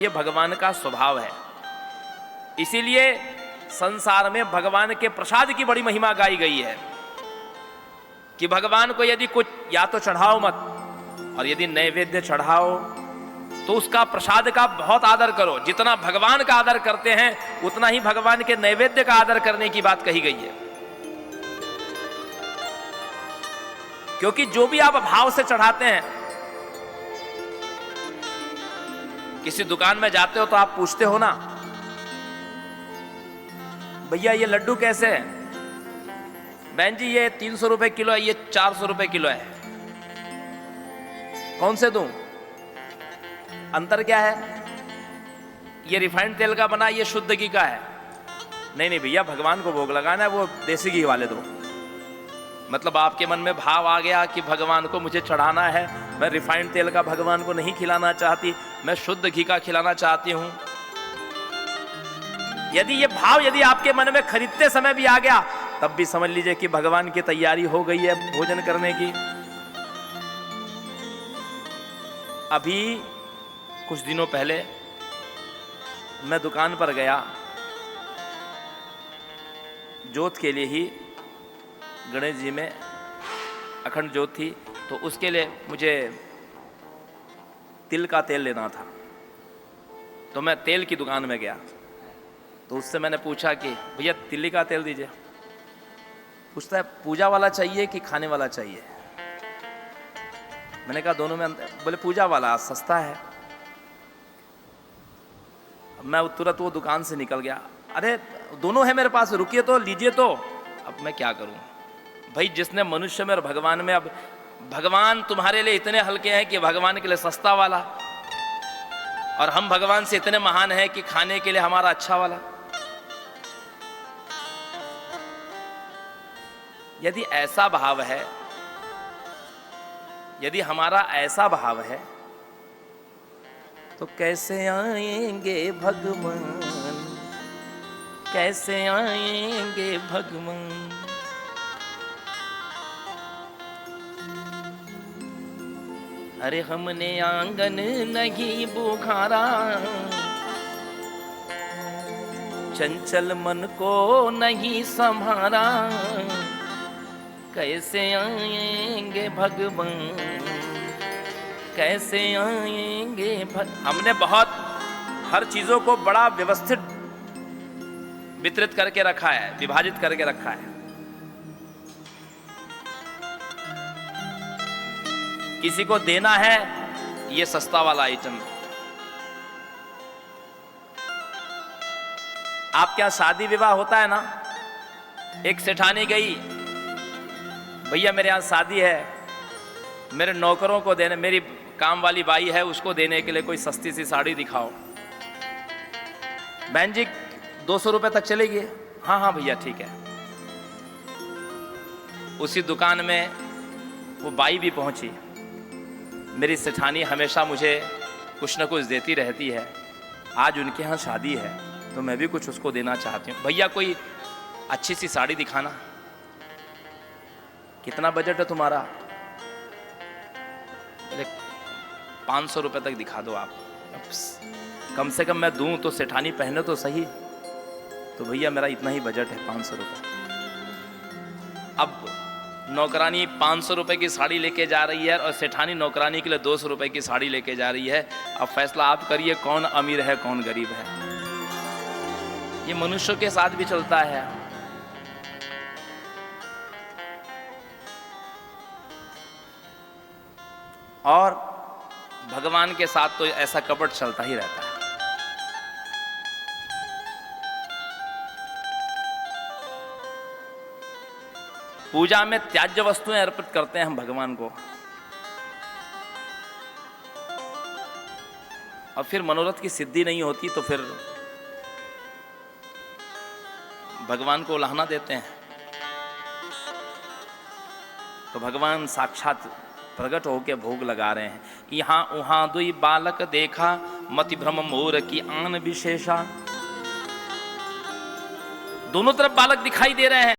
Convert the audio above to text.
ये भगवान का स्वभाव है। इसीलिए संसार में भगवान के प्रसाद की बड़ी महिमा गाई गई है कि भगवान को यदि कुछ या तो चढ़ाओ मत, और यदि नैवेद्य चढ़ाओ तो उसका प्रसाद का बहुत आदर करो। जितना भगवान का आदर करते हैं उतना ही भगवान के नैवेद्य का आदर करने की बात कही गई है। क्योंकि जो भी आप भाव से चढ़ाते हैं, किसी दुकान में जाते हो तो आप पूछते हो ना, भैया ये लड्डू कैसे है? बहन जी ये 300 रुपए किलो है, ये 400 रुपए किलो है, कौन से दूं? अंतर क्या है? ये रिफाइंड तेल का बना, ये शुद्ध घी का है। नहीं नहीं भैया, भगवान को भोग लगाना है, वो देसी घी वाले दो। मतलब आपके मन में भाव आ गया कि भगवान को मुझे चढ़ाना है, मैं रिफाइंड तेल का भगवान को नहीं खिलाना चाहती, मैं शुद्ध घी का खिलाना चाहती हूं। यदि ये भाव यदि आपके मन में खरीदते समय भी आ गया, तब भी समझ लीजिए कि भगवान की तैयारी हो गई है भोजन करने की। अभी कुछ दिनों पहले मैं दुकान पर गया, जोत के लिए ही, गणेश जी में अखंड ज्योत थी, तो उसके लिए मुझे तिल का तेल लेना था। तो मैं तेल की दुकान में गया, तो उससे मैंने पूछा कि भैया तिल का तेल दीजिए। पूछता है पूजा वाला चाहिए कि खाने वाला चाहिए? मैंने कहा दोनों में अंतर। बोले पूजा वाला सस्ता है। मैं तुरंत वो दुकान से निकल गया। अरे दोनों है मेरे पास, रुकिए तो लीजिए तो। अब मैं क्या करूं भाई? जिसने मनुष्य में और भगवान में, अब भगवान तुम्हारे लिए इतने हल्के हैं कि भगवान के लिए सस्ता वाला, और हम भगवान से इतने महान हैं कि खाने के लिए हमारा अच्छा वाला। यदि ऐसा भाव है, यदि हमारा ऐसा भाव है, तो कैसे आएंगे भगवान, कैसे आएंगे भगवान? अरे हमने आंगन नहीं बुखारा, चंचल मन को नहीं संभारा, कैसे आएंगे भगवान, कैसे आएंगे हमने बहुत हर चीजों को बड़ा व्यवस्थित वितरित करके रखा है, विभाजित करके रखा है। किसी को देना है, ये सस्ता वाला आइटम। आपके यहां शादी विवाह होता है ना, एक सेठानी गई, भैया मेरे यहां शादी है, मेरे नौकरों को देने, मेरी काम वाली बाई है उसको देने के लिए कोई सस्ती सी साड़ी दिखाओ। बहन जी 200 रुपए तक चलेगी? हाँ हाँ भैया ठीक है। उसी दुकान में वो बाई भी पहुंची। मेरी सेठानी हमेशा मुझे कुछ न कुछ देती रहती है, आज उनके यहाँ शादी है तो मैं भी कुछ उसको देना चाहती हूँ। भैया कोई अच्छी सी साड़ी दिखाना। कितना बजट है तुम्हारा? 500 रुपए तक दिखा दो आप। कम से कम मैं दूं तो सेठानी पहने तो सही। तो भैया मेरा इतना ही बजट है, 500 रुपए। अब नौकरानी 500 रुपए की साड़ी लेके जा रही है और सेठानी नौकरानी के लिए 200 रुपए की साड़ी लेके जा रही है। अब फैसला आप करिए, कौन अमीर है कौन गरीब है। ये मनुष्यों के साथ भी चलता है। और भगवान के साथ तो ऐसा कपट चलता ही रहता है। पूजा में त्याज्य वस्तुएं अर्पित करते हैं हम भगवान को, और फिर मनोरथ की सिद्धि नहीं होती तो फिर भगवान को उलाहना देते हैं। तो भगवान साक्षात प्रकट होकर भोग लगा रहे हैं। यहाँ उहाँ दुई बालक देखा, मति भ्रम मोर की आन विशेषा। दोनों तरफ बालक दिखाई दे रहे हैं।